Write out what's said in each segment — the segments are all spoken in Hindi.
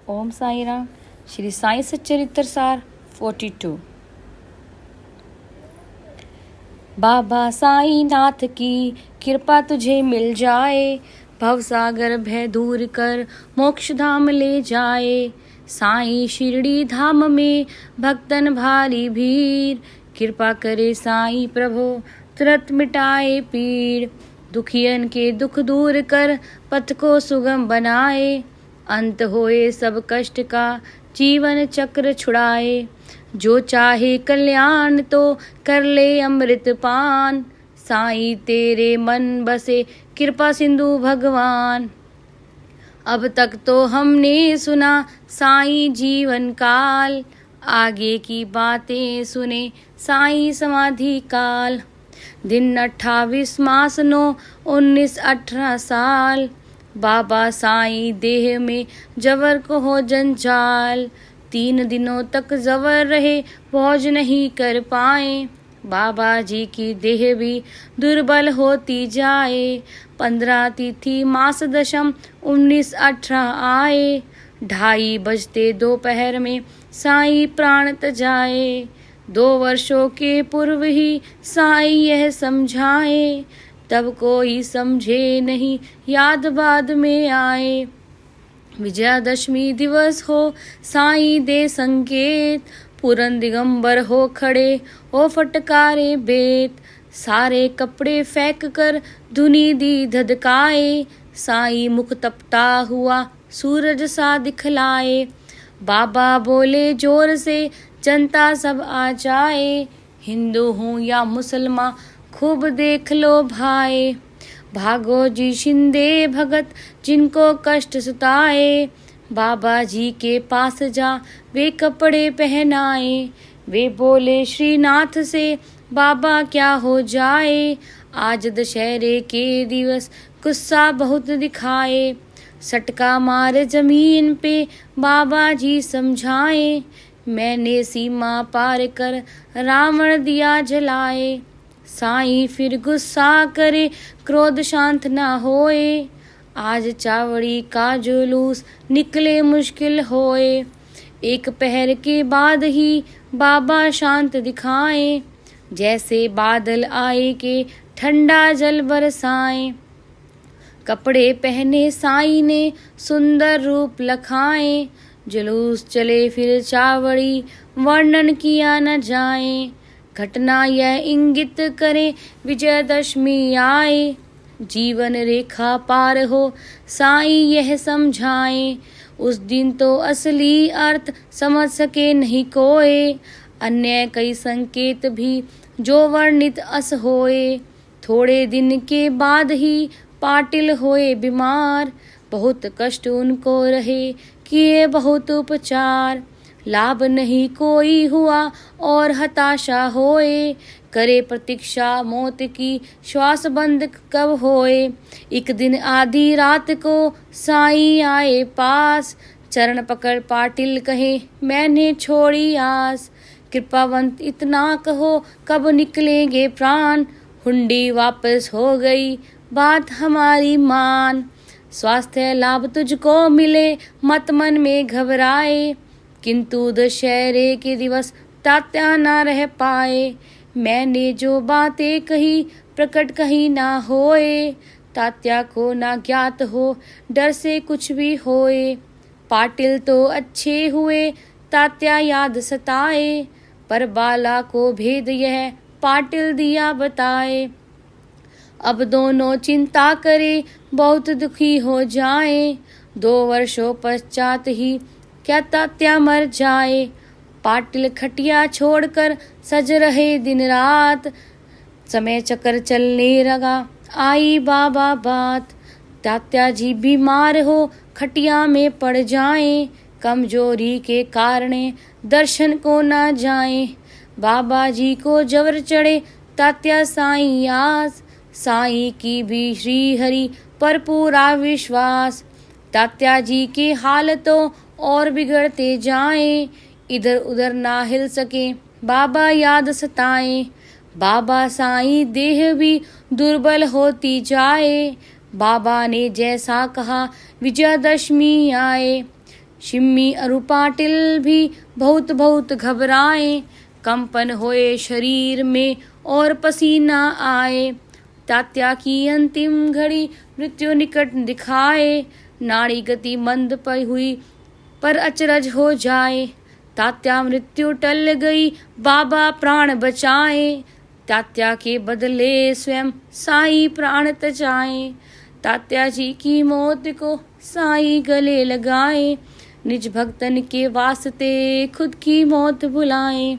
ओम साई राम। श्री साई सच्चरित्र सार 42। बाबा साई नाथ की कृपा तुझे मिल जाए, भवसागर भय दूर कर मोक्ष धाम ले जाए। साई शिरडी धाम में भक्तन भारी भीड़, कृपा करे साई प्रभु तुरंत मिटाए पीड़। दुखियन के दुख दूर कर पथ को सुगम बनाए, अंत होए सब कष्ट का जीवन चक्र छुड़ाए। जो चाहे कल्याण तो कर ले अमृत पान, साईं तेरे मन बसे कृपा सिंधु भगवान। अब तक तो हमने सुना साईं जीवन काल, आगे की बातें सुने साईं समाधि काल। दिन 28 मास 9 19 18 साल, बाबा साईं देह में जवर को हो जंजाल। 3 दिनों तक जवर रहे भोज नहीं कर पाए, बाबा जी की देह भी दुर्बल होती जाए। 15 तिथि मास दशम 19 18 आए, 2:30 बजते दोपहर में साईं प्राण त्याए। 2 वर्षों के पूर्व ही साईं यह समझाए, तब कोई समझे नहीं याद बाद में आए। विजयादशमी दिवस हो साईं दे संकेत, पूरन दिगंबर हो खड़े हो फटकारे बेत। सारे कपड़े फेंक कर धुनी दी धधकाए, साईं मुख तपता हुआ सूरज सा दिखलाए। बाबा बोले जोर से जनता सब आ जाए, हिंदू हूँ या मुसलमान खूब देख लो भाई। भागो जी शिंदे भगत जिनको कष्ट सताए, बाबा जी के पास जा वे कपड़े पहनाए। वे बोले श्रीनाथ से बाबा क्या हो जाए, आज दशहरे के दिवस गुस्सा बहुत दिखाए। सटका मारे जमीन पे बाबा जी समझाए, मैंने सीमा पार कर रावण दिया जलाए। साईं फिर गुस्सा करे क्रोध शांत ना होए, आज चावड़ी का जुलूस निकले मुश्किल होए। 1 पहर के बाद ही बाबा शांत दिखाए, जैसे बादल आए के ठंडा जल बरसाए। कपड़े पहने साईं ने सुंदर रूप लखाए, जुलूस चले फिर चावड़ी वर्णन किया न जाए। घटना यह इंगित करे विजयदशमी आए, जीवन रेखा पार हो साईं यह समझाए। उस दिन तो असली अर्थ समझ सके नहीं कोई, अन्य कई संकेत भी जो वर्णित अस होए। थोड़े दिन के बाद ही पाटिल होए बीमार, बहुत कष्ट उनको रहे किए बहुत उपचार। लाभ नहीं कोई हुआ और हताशा होए, करे प्रतीक्षा मौत की श्वास बंद कब होए। एक दिन आधी रात को साईं आए पास, चरण पकड़ पाटिल कहे मैंने छोड़ी आस। कृपावंत इतना कहो कब निकलेंगे प्राण, हुंडी वापस हो गई बात हमारी मान। स्वास्थ्य लाभ तुझको मिले मत मन में घबराए, किंतु दशहरे के दिवस तात्या ना रह पाए। मैंने जो बातें कही प्रकट कहीं ना होए, तात्या को ना ज्ञात हो डर से कुछ भी होए। पाटिल तो अच्छे हुए तात्या याद सताए, पर बाला को भेद यह पाटिल दिया बताए। अब दोनों चिंता करे बहुत दुखी हो जाए, 2 वर्षों पश्चात ही क्या तात्या मर जाए। पाटिल खटिया छोड़कर सज रहे दिन रात, समय चक्कर चलने लगा आई बाबा बात। तात्या जी बीमार हो खटिया में पड़ जाएं, कमजोरी के कारण दर्शन को ना जाएं। बाबा जी को जवर चढ़े तात्या साईं आस, साईं की भी श्री हरि पर पूरा विश्वास। तात्या जी के हाल तो और बिगड़ते जाएं, इधर उधर ना हिल सके बाबा याद सताएं। बाबा साईं देह भी दुर्बल होती जाए, बाबा ने जैसा कहा विजयदशमी आए। शिम्मी अरु पाटिल भी बहुत बहुत घबराए, कंपन होए शरीर में और पसीना आए। तात्या की अंतिम घड़ी मृत्यु निकट दिखाए, नाड़ी गति मंद पर हुई पर अचरज हो जाए। तात्या मृत्यु टल गई, बाबा प्राण बचाए, तात्या के बदले स्वयं साईं प्राण तजाए। तात्या जी की मौत को साईं गले लगाए, निज भक्तन के वास्ते खुद की मौत बुलाए।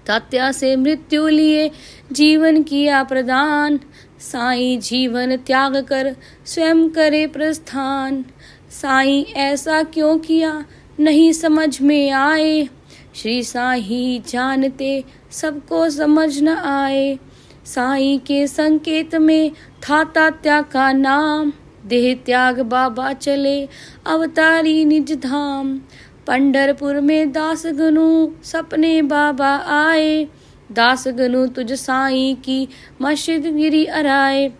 तात्या से मृत्यु लिए जीवन किया प्रदान, साईं जीवन त्याग कर स्वयं करे प्रस्थान। साईं ऐसा क्यों किया नहीं समझ में आए, श्री साईं जानते सबको समझ न आए। साईं के संकेत में था तात्या का नाम, देह त्याग बाबा चले अवतारी निज धाम। पंढरपुर में दास गनु सपने बाबा आए, दास गनु तुझ साईं की मस्जिद गिरी अराए।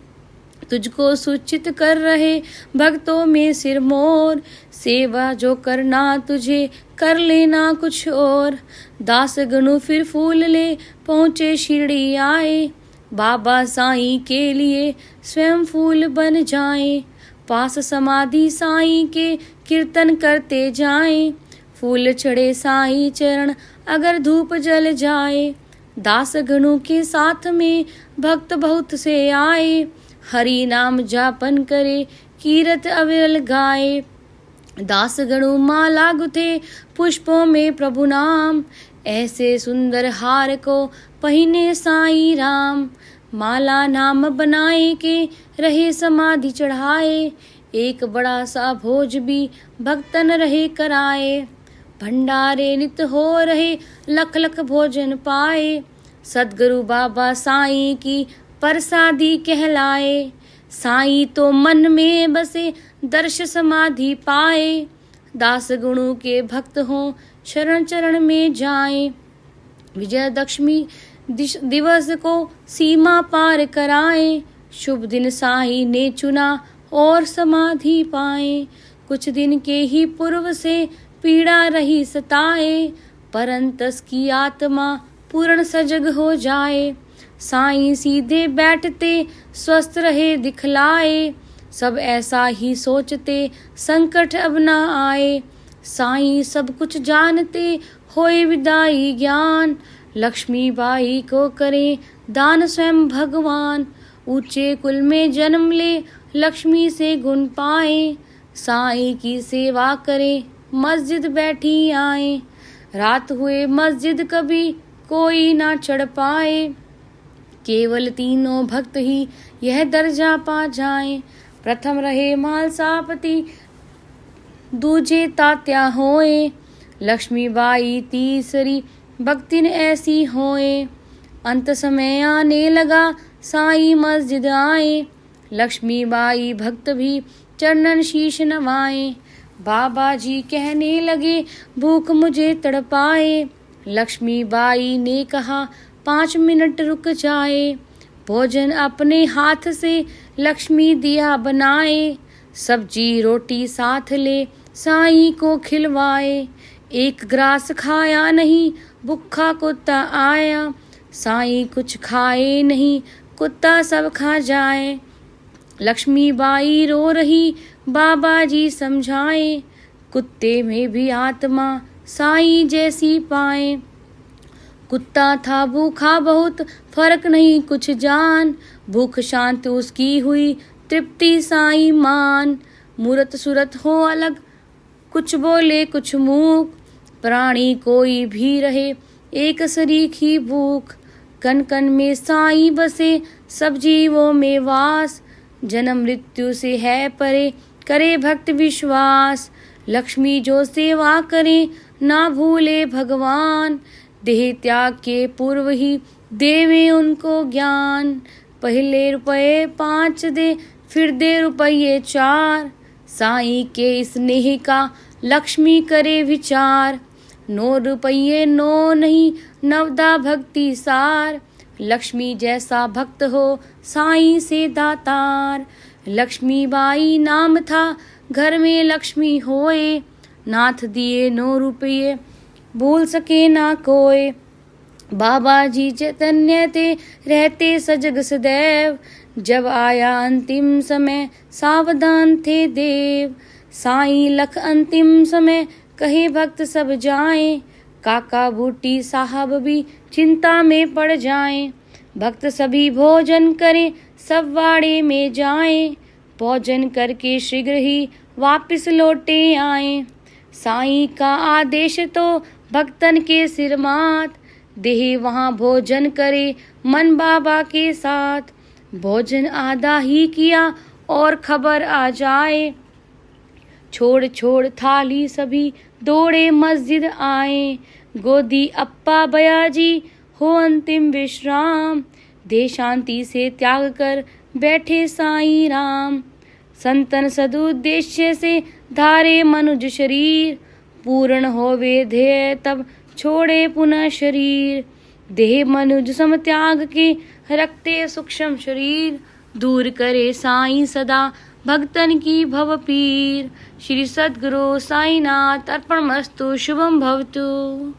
तुझको सूचित कर रहे भक्तों में सिर मोर, सेवा जो करना तुझे कर लेना कुछ और। दास गनु फिर फूल ले पहुँचे शिरडी आए, बाबा साईं के लिए स्वयं फूल बन जाए। पास समाधि साईं के कीर्तन करते जाएं, फूल चढ़े साईं चरण अगर धूप जल जाए। दास गणों के साथ में भक्त बहुत से आए, हरि नाम जापन करे कीरत अविरल गाए। दास गणों माला गुथे पुष्पों में प्रभु नाम, ऐसे सुंदर हार को पहिने साईं राम। माला नाम बनाए के रहे समाधि चढ़ाए, एक बड़ा सा भोज भी भक्तन रहे कराए। भंडारे नित हो रहे लख लख भोजन पाए, सदगुरु बाबा साईं की प्रसादी कहलाए। साईं तो मन में बसे दर्श समाधि पाए, दास गुणों के भक्त हों शरण चरण में जाएं। विजयदशमी दिवस को सीमा पार कराएं, शुभ दिन साईं ने चुना और समाधि पाए। कुछ दिन के ही पूर्व से पीड़ा रही सताए, परंतस की आत्मा पूर्ण सजग हो जाए। साईं सीधे बैठते स्वस्थ रहे दिखलाए, सब ऐसा ही सोचते संकट अब न आए। साईं सब कुछ जानते होए विदाई ज्ञान, लक्ष्मी बाई को करें दान स्वयं भगवान। ऊंचे कुल में जन्म ले लक्ष्मी से गुण पाए, साईं की सेवा करें मस्जिद बैठी आए। रात हुए मस्जिद कभी कोई ना चढ़ पाए, केवल तीनों भक्त ही यह दर्जा पा जाएं। प्रथम रहे मालसापति, दूजे तात्या होए, लक्ष्मीबाई तीसरी भक्तिन ऐसी होए। अंत समय आने लगा साईं मस्जिद आए, लक्ष्मीबाई भक्त भी चरणन शीश नवाए। बाबा जी कहने लगे भूख मुझे तड़पाए, लक्ष्मीबाई ने कहा 5 मिनट रुक जाए। भोजन अपने हाथ से लक्ष्मी दिया बनाए, सब्जी रोटी साथ ले साईं को खिलवाए। एक ग्रास खाया नहीं भूखा कुत्ता आया, साईं कुछ खाए नहीं कुत्ता सब खा जाए। लक्ष्मीबाई रो रही बाबा जी समझाए, कुत्ते में भी आत्मा साईं जैसी पाए। कुत्ता था भूखा बहुत फर्क नहीं कुछ जान, भूख शांत उसकी हुई तृप्ति साईं मान। मूरत सूरत हो अलग कुछ बोले कुछ मूक, प्राणी कोई भी रहे एक सरीखी भूख। कन कन में साईं बसे सब जीवों में वास, जन्म मृत्यु से है परे करे भक्त विश्वास। लक्ष्मी जो सेवा करे ना भूले भगवान, देह त्याग के पूर्व ही देवे उनको ज्ञान। पहले रुपए 5 दे फिर दे रुपये 4, साईं के स्नेह का लक्ष्मी करे विचार। 9 रुपये 9 नहीं नवदा भक्ति सार, लक्ष्मी जैसा भक्त हो साईं से दातार। लक्ष्मीबाई नाम था घर में लक्ष्मी होए, नाथ दिए 9 रुपये, भूल सके ना कोई। बाबा जी चैतन्य थे रहते सजग सदैव, जब आया अंतिम समय सावधान थे देव। साईं लख अंतिम समय कहे भक्त सब जाएं, काका बूटी साहब भी चिंता में पड़ जाएं। भक्त सभी भोजन करें सब वाड़े में जाएं, भोजन करके शीघ्र ही वापस लौटे आएं। साईं का आदेश तो भक्तन के सिर मात, देह वहाँ भोजन करे मन बाबा के साथ। भोजन आधा ही किया और खबर आ जाए, छोड़ छोड़ थाली सभी दौड़े मस्जिद आए। गोदी अप्पा बयाजी हो अंतिम विश्राम, देह शांति से त्याग कर बैठे साईं राम। संतन सदुद्देश्य से धारे मनुज शरीर, पूर्ण होवे ध्येय तब छोड़े पुनः शरीर। देह मनुज सम त्याग के रखते सूक्ष्म शरीर, दूर करे साईं सदा भक्तन की भव पीर। श्री सद्गुरु साईनाथ अर्पणमस्तु, शुभम भवतु।